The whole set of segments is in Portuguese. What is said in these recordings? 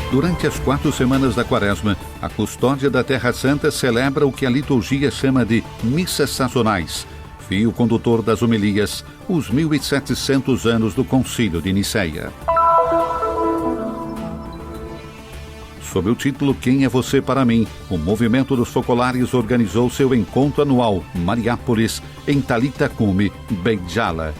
Durante as 4 semanas da Quaresma, a Custódia da Terra Santa celebra o que a liturgia chama de missas sazonais, fio condutor das homilias, os 1700 anos do Concílio de Nicéia. Sob o título Quem é Você para Mim, o Movimento dos Focolares organizou seu encontro anual Mariápolis, em Talitha Kumi, Beit Jala.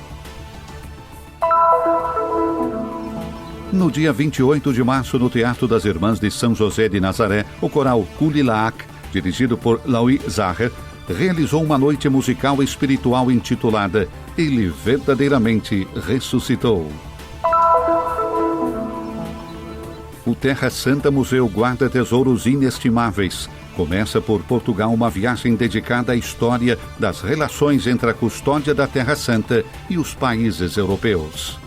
No dia 28 de março, no Teatro das Irmãs de São José de Nazaré, o coral Kulilaak, dirigido por Laui Zaher, realizou uma noite musical espiritual intitulada Ele Verdadeiramente Ressuscitou. O Terra Santa Museu guarda tesouros inestimáveis. Começa por Portugal uma viagem dedicada à história das relações entre a Custódia da Terra Santa e os países europeus.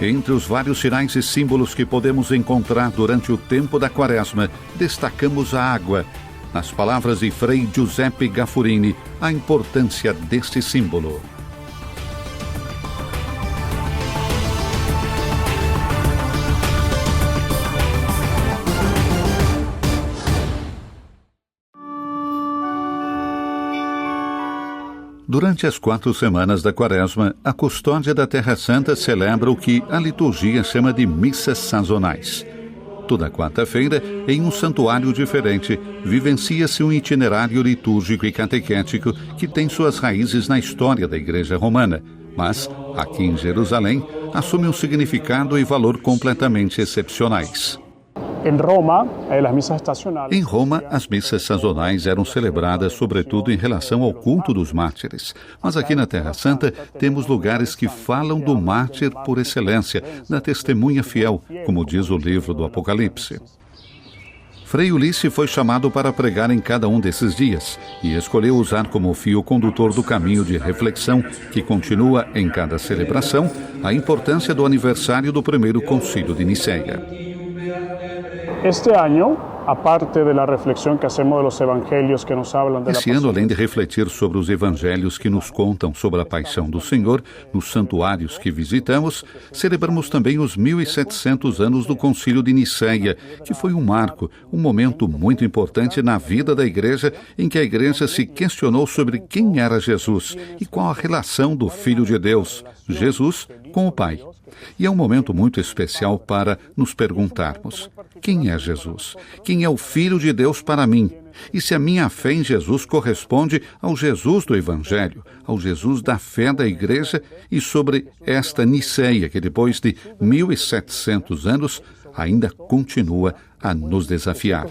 Entre os vários sinais e símbolos que podemos encontrar durante o tempo da Quaresma, destacamos a água. Nas palavras de Frei Giuseppe Gaffurini, a importância deste símbolo. Durante as 4 semanas da Quaresma, a Custódia da Terra Santa celebra o que a liturgia chama de missas sazonais. Toda quarta-feira, em um santuário diferente, vivencia-se um itinerário litúrgico e catequético que tem suas raízes na história da Igreja Romana, mas, aqui em Jerusalém, assume um significado e valor completamente excepcionais. Em Roma, as missas sazonais eram celebradas sobretudo em relação ao culto dos mártires. Mas aqui na Terra Santa temos lugares que falam do mártir por excelência, da testemunha fiel, como diz o livro do Apocalipse. Frei Ulisses foi chamado para pregar em cada um desses dias e escolheu usar como fio condutor do caminho de reflexão, que continua em cada celebração, a importância do aniversário do primeiro Concílio de Nicéia. Este ano, aparte de la reflexión que hacemos de los evangelios que nos hablan de la Esse ano, além de refletir sobre os evangelhos que nos contam sobre a paixão do Senhor, nos santuários que visitamos, celebramos também os 1700 anos do Concílio de Nicéia, que foi um marco, um momento muito importante na vida da Igreja, em que a Igreja se questionou sobre quem era Jesus e qual a relação do Filho de Deus, Jesus, com o Pai. E é um momento muito especial para nos perguntarmos: quem é Jesus? Quem é o Filho de Deus para mim? E se a minha fé em Jesus corresponde ao Jesus do Evangelho, ao Jesus da fé da Igreja, e sobre esta Nicéia que depois de 1700 anos ainda continua a nos desafiar.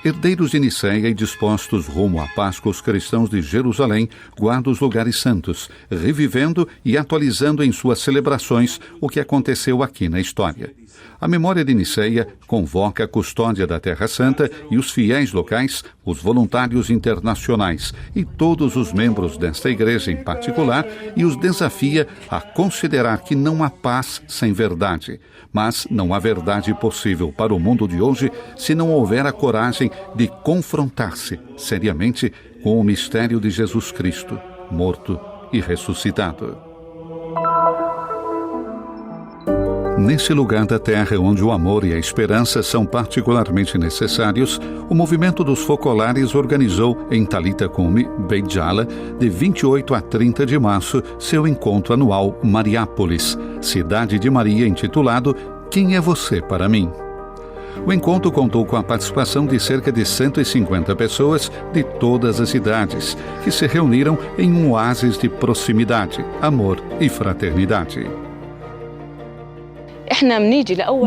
Herdeiros de Nicéia e dispostos rumo à Páscoa, os cristãos de Jerusalém guardam os lugares santos, revivendo e atualizando em suas celebrações o que aconteceu aqui na história. A memória de Nicéia convoca a Custódia da Terra Santa e os fiéis locais, os voluntários internacionais e todos os membros desta igreja em particular, e os desafia a considerar que não há paz sem verdade. Mas não há verdade possível para o mundo de hoje se não houver a coragem de confrontar-se seriamente com o mistério de Jesus Cristo, morto e ressuscitado. Nesse lugar da terra onde o amor e a esperança são particularmente necessários, o movimento dos focolares organizou em Talitha Kumi, Beit Jala, de 28 a 30 de março, seu encontro anual Mariápolis, Cidade de Maria, intitulado Quem é Você para Mim? O encontro contou com a participação de cerca de 150 pessoas de todas as idades, que se reuniram em um oásis de proximidade, amor e fraternidade.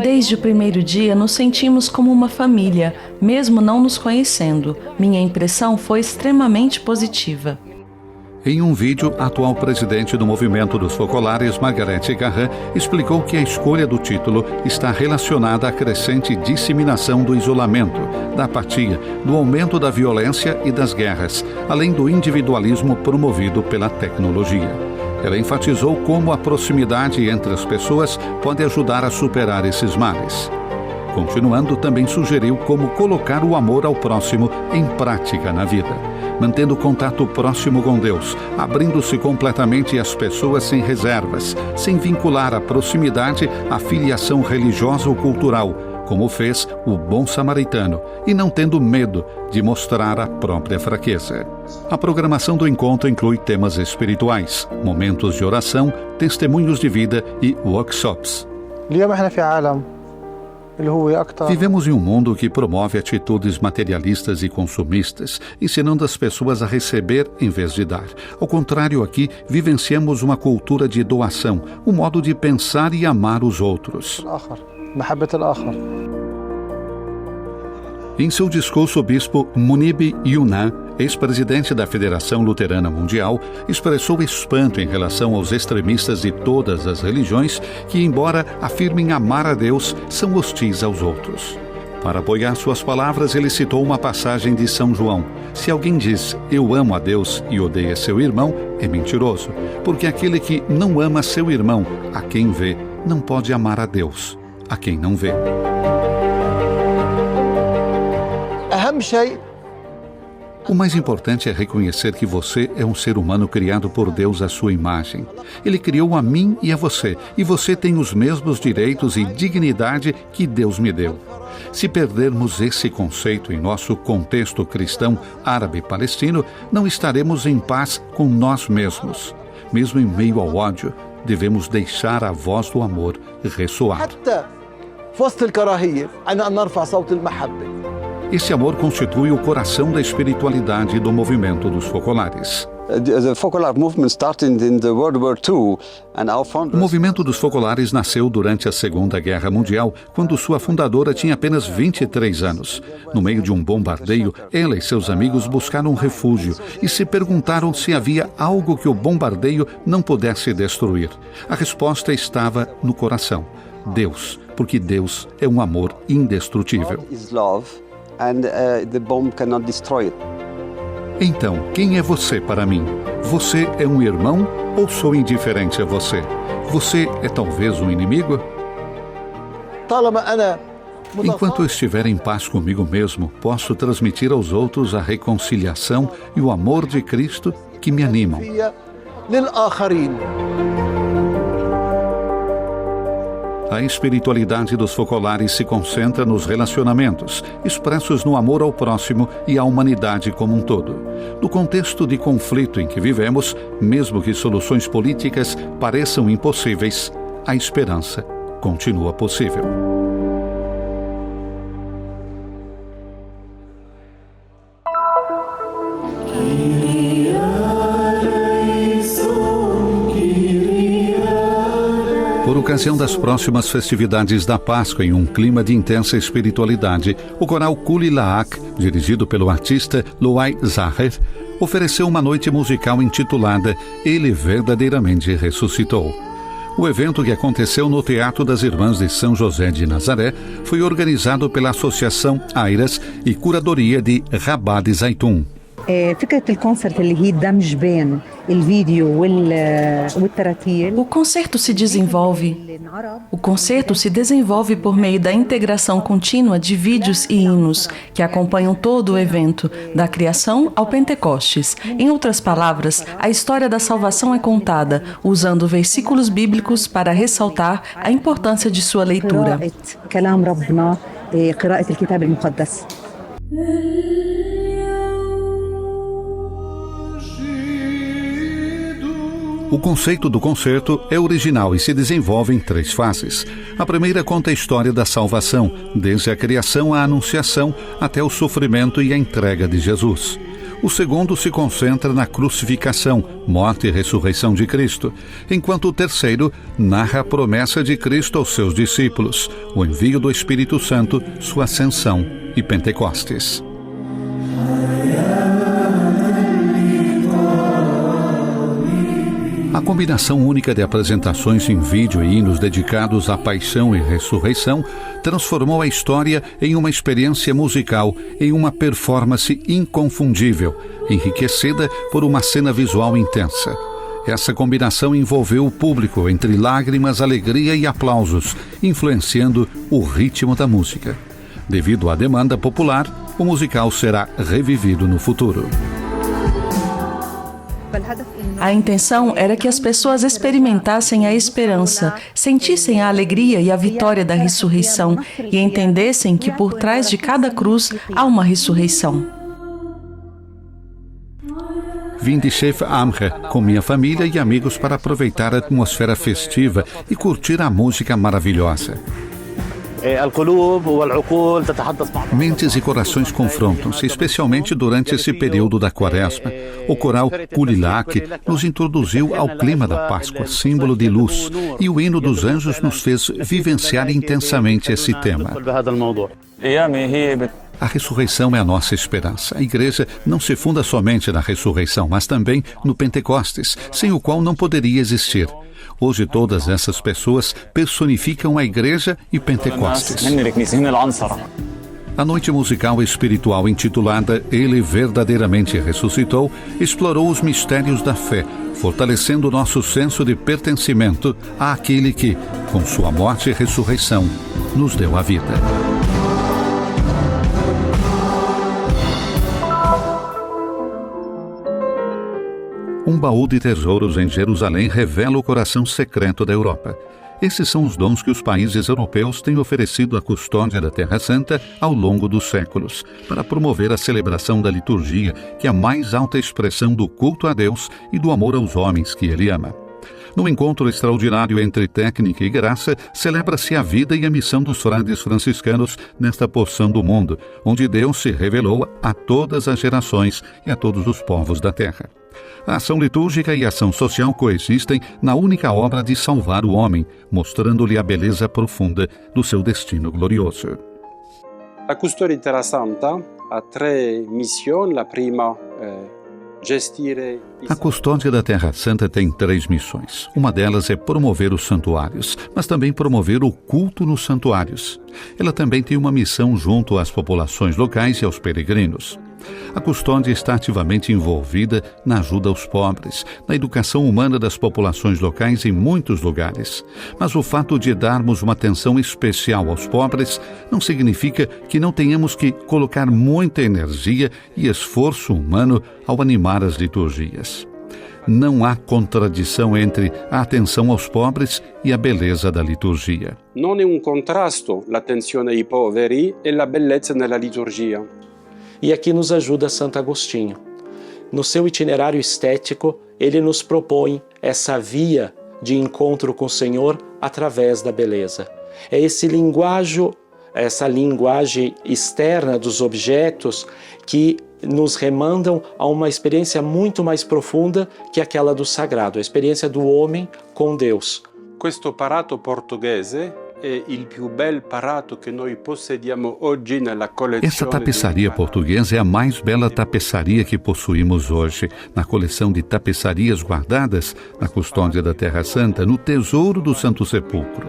Desde o primeiro dia, nos sentimos como uma família, mesmo não nos conhecendo. Minha impressão foi extremamente positiva. Em um vídeo, a atual presidente do Movimento dos Focolares, Margarete Garran, explicou que a escolha do título está relacionada à crescente disseminação do isolamento, da apatia, do aumento da violência e das guerras, além do individualismo promovido pela tecnologia. Ela enfatizou como a proximidade entre as pessoas pode ajudar a superar esses males. Continuando, também sugeriu como colocar o amor ao próximo em prática na vida, mantendo contato próximo com Deus, abrindo-se completamente às pessoas sem reservas, sem vincular a proximidade à filiação religiosa ou cultural, como fez o bom samaritano, e não tendo medo de mostrar a própria fraqueza. A programação do encontro inclui temas espirituais, momentos de oração, testemunhos de vida e workshops. Vivemos em um mundo que promove atitudes materialistas e consumistas, ensinando as pessoas a receber em vez de dar. Ao contrário, aqui vivenciamos uma cultura de doação, um modo de pensar e amar os outros. Em seu discurso, o bispo Munib Yuna, ex-presidente da Federação Luterana Mundial, expressou espanto em relação aos extremistas de todas as religiões que, embora afirmem amar a Deus, são hostis aos outros. Para apoiar suas palavras, ele citou uma passagem de São João: se alguém diz, eu amo a Deus e odeia seu irmão, é mentiroso, porque aquele que não ama seu irmão, a quem vê, não pode amar a Deus, a quem não vê. O mais importante é reconhecer que você é um ser humano criado por Deus à sua imagem. Ele criou a mim e a você, e você tem os mesmos direitos e dignidade que Deus me deu. Se perdermos esse conceito em nosso contexto cristão árabe-palestino, não estaremos em paz com nós mesmos. Mesmo em meio ao ódio, devemos deixar a voz do amor ressoar. Esse amor constitui o coração da espiritualidade do movimento dos focolares. O movimento dos focolares nasceu durante a Segunda Guerra Mundial, quando sua fundadora tinha apenas 23 anos. No meio de um bombardeio, ela e seus amigos buscaram refúgio e se perguntaram se havia algo que o bombardeio não pudesse destruir. A resposta estava no coração: Deus, porque Deus é um amor indestrutível. Então, quem é você para mim? Você é um irmão ou sou indiferente a você? Você é talvez um inimigo? Enquanto eu estiver em paz comigo mesmo, posso transmitir aos outros a reconciliação e o amor de Cristo que me animam. A espiritualidade dos focolares se concentra nos relacionamentos, expressos no amor ao próximo e à humanidade como um todo. No contexto de conflito em que vivemos, mesmo que soluções políticas pareçam impossíveis, a esperança continua possível. Por ocasião das próximas festividades da Páscoa, em um clima de intensa espiritualidade, o coral Kuli Laak, dirigido pelo artista Loai Zaher, ofereceu uma noite musical intitulada Ele Verdadeiramente Ressuscitou. O evento, que aconteceu no Teatro das Irmãs de São José de Nazaré, foi organizado pela Associação Airas e curadoria de Rabat Zaitun. O concerto se desenvolve por meio da integração contínua de vídeos e hinos que acompanham todo o evento, da criação ao Pentecostes. Em outras palavras, a história da salvação é contada, usando versículos bíblicos para ressaltar a importância de sua leitura. O conceito do concerto é original e se desenvolve em 3 fases. A primeira conta a história da salvação, desde a criação à anunciação até o sofrimento e a entrega de Jesus. O segundo se concentra na crucificação, morte e ressurreição de Cristo, enquanto o terceiro narra a promessa de Cristo aos seus discípulos, o envio do Espírito Santo, sua ascensão e Pentecostes. A combinação única de apresentações em vídeo e hinos dedicados à paixão e ressurreição transformou a história em uma experiência musical, em uma performance inconfundível, enriquecida por uma cena visual intensa. Essa combinação envolveu o público entre lágrimas, alegria e aplausos, influenciando o ritmo da música. Devido à demanda popular, o musical será revivido no futuro. A intenção era que as pessoas experimentassem a esperança, sentissem a alegria e a vitória da ressurreição e entendessem que por trás de cada cruz há uma ressurreição. Vim de Sheikh Amr com minha família e amigos para aproveitar a atmosfera festiva e curtir a música maravilhosa. Mentes e corações confrontam-se, especialmente durante esse período da Quaresma. O coral Kulilak nos introduziu ao clima da Páscoa, símbolo de luz, e o hino dos anjos nos fez vivenciar intensamente esse tema. A ressurreição é a nossa esperança. A igreja não se funda somente na ressurreição, mas também no Pentecostes, sem o qual não poderia existir. Hoje todas essas pessoas personificam a igreja e Pentecostes. A noite musical espiritual intitulada Ele Verdadeiramente Ressuscitou explorou os mistérios da fé, fortalecendo nosso senso de pertencimento àquele que, com sua morte e ressurreição, nos deu a vida. Um baú de tesouros em Jerusalém revela o coração secreto da Europa. Esses são os dons que os países europeus têm oferecido à custódia da Terra Santa ao longo dos séculos, para promover a celebração da liturgia, que é a mais alta expressão do culto a Deus e do amor aos homens que Ele ama. No encontro extraordinário entre técnica e graça, celebra-se a vida e a missão dos frades franciscanos nesta porção do mundo, onde Deus se revelou a todas as gerações e a todos os povos da terra. A ação litúrgica e a ação social coexistem na única obra de salvar o homem, mostrando-lhe a beleza profunda do seu destino glorioso. A Custodia di Terra Santa ha tre missioni. La prima A custódia da Terra Santa tem 3 missões. Uma delas é promover os santuários, mas também promover o culto nos santuários. Ela também tem uma missão junto às populações locais e aos peregrinos. A custódia está ativamente envolvida na ajuda aos pobres, na educação humana das populações locais em muitos lugares. Mas o fato de darmos uma atenção especial aos pobres não significa que não tenhamos que colocar muita energia e esforço humano ao animar as liturgias. Não há contradição entre a atenção aos pobres e a beleza da liturgia. Não é contrasto l'attenzione ai poveri e la bellezza nella liturgia. E aqui nos ajuda Santo Agostinho. No seu itinerário estético, ele nos propõe essa via de encontro com o Senhor através da beleza. É essa linguagem externa dos objetos que nos remandam a uma experiência muito mais profunda que aquela do sagrado, a experiência do homem com Deus. Questo parato portoghese é o più bel parato que nós possediamo oggi nella collezione. Essa tapeçaria portuguesa é a mais bela tapeçaria que possuímos hoje, na coleção de tapeçarias guardadas na custódia da Terra Santa, no tesouro do Santo Sepulcro.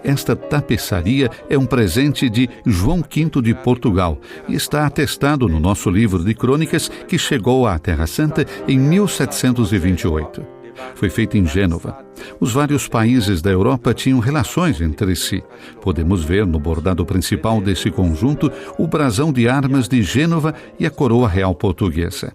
Esta tapeçaria é um presente de João V de Portugal e está atestado no nosso livro de crônicas que chegou à Terra Santa em 1728. Foi feita em Gênova. Os vários países da Europa tinham relações entre si. Podemos ver no bordado principal desse conjunto o brasão de armas de Gênova e a coroa real portuguesa.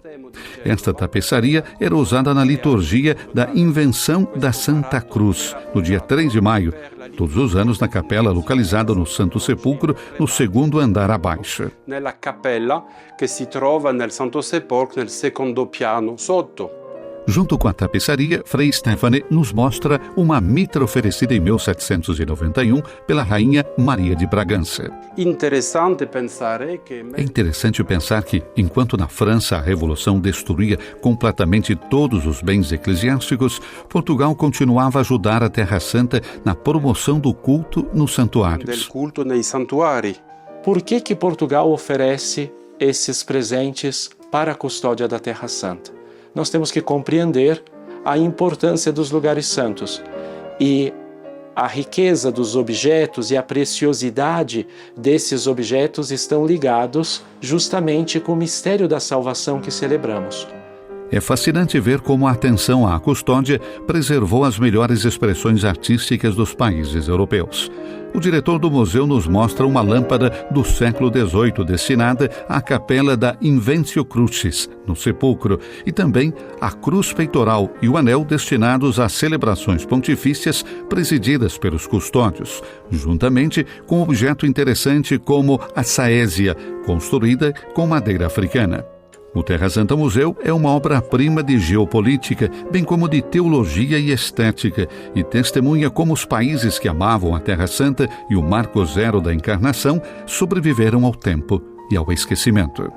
Esta tapeçaria era usada na liturgia da Invenção da Santa Cruz, no dia 3 de maio, todos os anos na capela localizada no Santo Sepulcro, no segundo andar abaixo. Nella capella que se trova nel Santo Sepolcro, nel secondo piano sotto. Junto com a tapeçaria, Frei Stefane nos mostra uma mitra oferecida em 1791 pela Rainha Maria de Bragança. É interessante pensar que, enquanto na França a Revolução destruía completamente todos os bens eclesiásticos, Portugal continuava a ajudar a Terra Santa na promoção do culto nos santuários. Por que Portugal oferece esses presentes para a custódia da Terra Santa? Nós temos que compreender a importância dos lugares santos e a riqueza dos objetos e a preciosidade desses objetos estão ligados justamente com o mistério da salvação que celebramos. É fascinante ver como a atenção à custódia preservou as melhores expressões artísticas dos países europeus. O diretor do museu nos mostra uma lâmpada do século XVIII destinada à capela da Inventio Crucis, no sepulcro, e também a cruz peitoral e o anel destinados às celebrações pontifícias presididas pelos custódios, juntamente com um objeto interessante como a saésia, construída com madeira africana. O Terra Santa Museu é uma obra-prima de geopolítica, bem como de teologia e estética, e testemunha como os países que amavam a Terra Santa e o marco zero da encarnação sobreviveram ao tempo e ao esquecimento.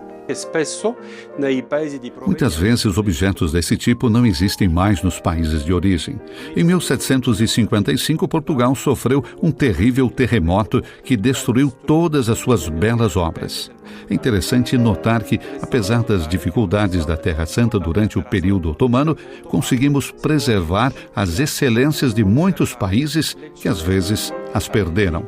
Muitas vezes objetos desse tipo não existem mais nos países de origem. Em 1755, Portugal sofreu um terrível terremoto que destruiu todas as suas belas obras. É interessante notar que, apesar das dificuldades da Terra Santa durante o período otomano, conseguimos preservar as excelências de muitos países que às vezes as perderam.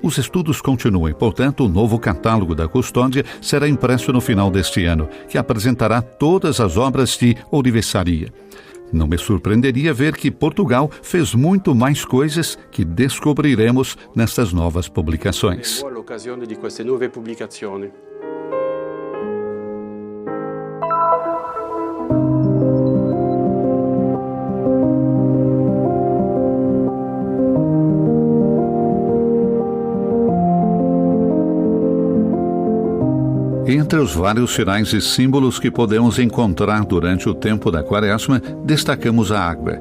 Os estudos continuam, portanto, o novo catálogo da custódia será impresso no final deste ano, que apresentará todas as obras de ourivesaria. Não me surpreenderia ver que Portugal fez muito mais coisas que descobriremos nestas novas publicações. Entre os vários sinais e símbolos que podemos encontrar durante o tempo da Quaresma, destacamos a água.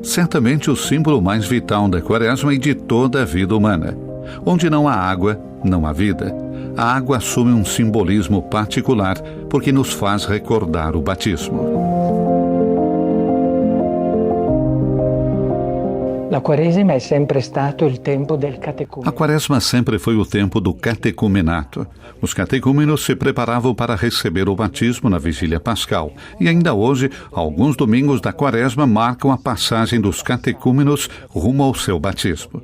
Certamente o símbolo mais vital da Quaresma e de toda a vida humana. Onde não há água, não há vida. A água assume um simbolismo particular porque nos faz recordar o batismo. A Quaresma sempre foi o tempo do catecumenato. Os catecúmenos se preparavam para receber o batismo na vigília pascal. E ainda hoje, alguns domingos da Quaresma marcam a passagem dos catecúmenos rumo ao seu batismo.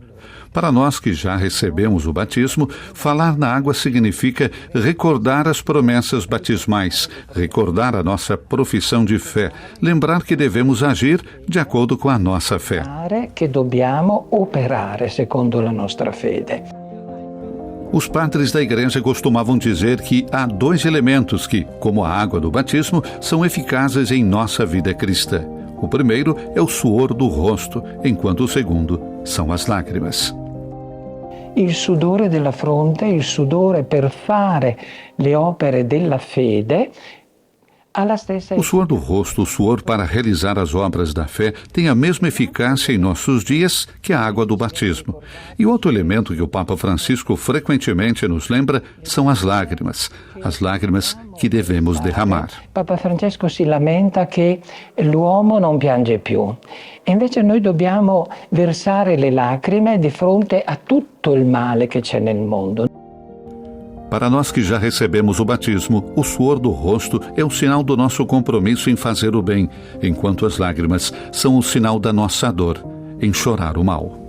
Para nós que já recebemos o batismo, falar na água significa recordar as promessas batismais, recordar a nossa profissão de fé, lembrar que devemos agir de acordo com a nossa fé. Que dobbiamo operare secondo la nostra fede. Os padres da igreja costumavam dizer que há dois elementos que, como a água do batismo, são eficazes em nossa vida cristã. O primeiro é o suor do rosto, enquanto o segundo são as lágrimas. Il sudore della fronte, il sudore per fare le opere della fede. O suor do rosto, o suor para realizar as obras da fé, tem a mesma eficácia em nossos dias que a água do batismo. E outro elemento que o Papa Francisco frequentemente nos lembra são as lágrimas que devemos derramar. Papa Francesco si lamenta che l'uomo non piange più. E invece noi dobbiamo versare le lacrime di fronte a tutto il male che c'è nel mondo. Para nós que já recebemos o batismo, o suor do rosto é o sinal do nosso compromisso em fazer o bem, enquanto as lágrimas são o sinal da nossa dor, em chorar o mal.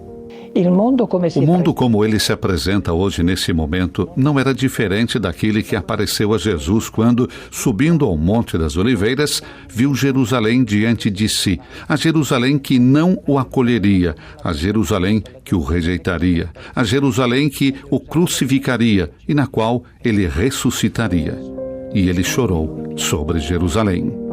O mundo como ele se apresenta hoje nesse momento não era diferente daquele que apareceu a Jesus quando, subindo ao Monte das Oliveiras, viu Jerusalém diante de si, a Jerusalém que não o acolheria, a Jerusalém que o rejeitaria, a Jerusalém que o crucificaria e na qual ele ressuscitaria. E ele chorou sobre Jerusalém.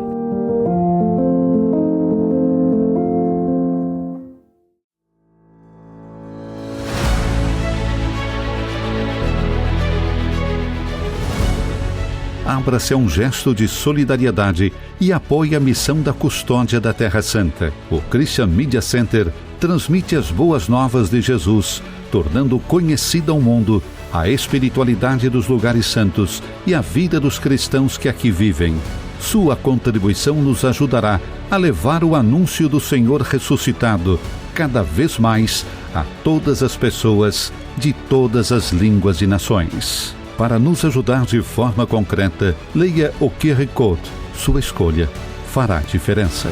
Abra-se a um gesto de solidariedade e apoie a missão da custódia da Terra Santa. O Christian Media Center transmite as boas novas de Jesus, tornando conhecida ao mundo a espiritualidade dos lugares santos e a vida dos cristãos que aqui vivem. Sua contribuição nos ajudará a levar o anúncio do Senhor ressuscitado cada vez mais a todas as pessoas de todas as línguas e nações. Para nos ajudar de forma concreta, leia o QR Code. Sua escolha fará diferença.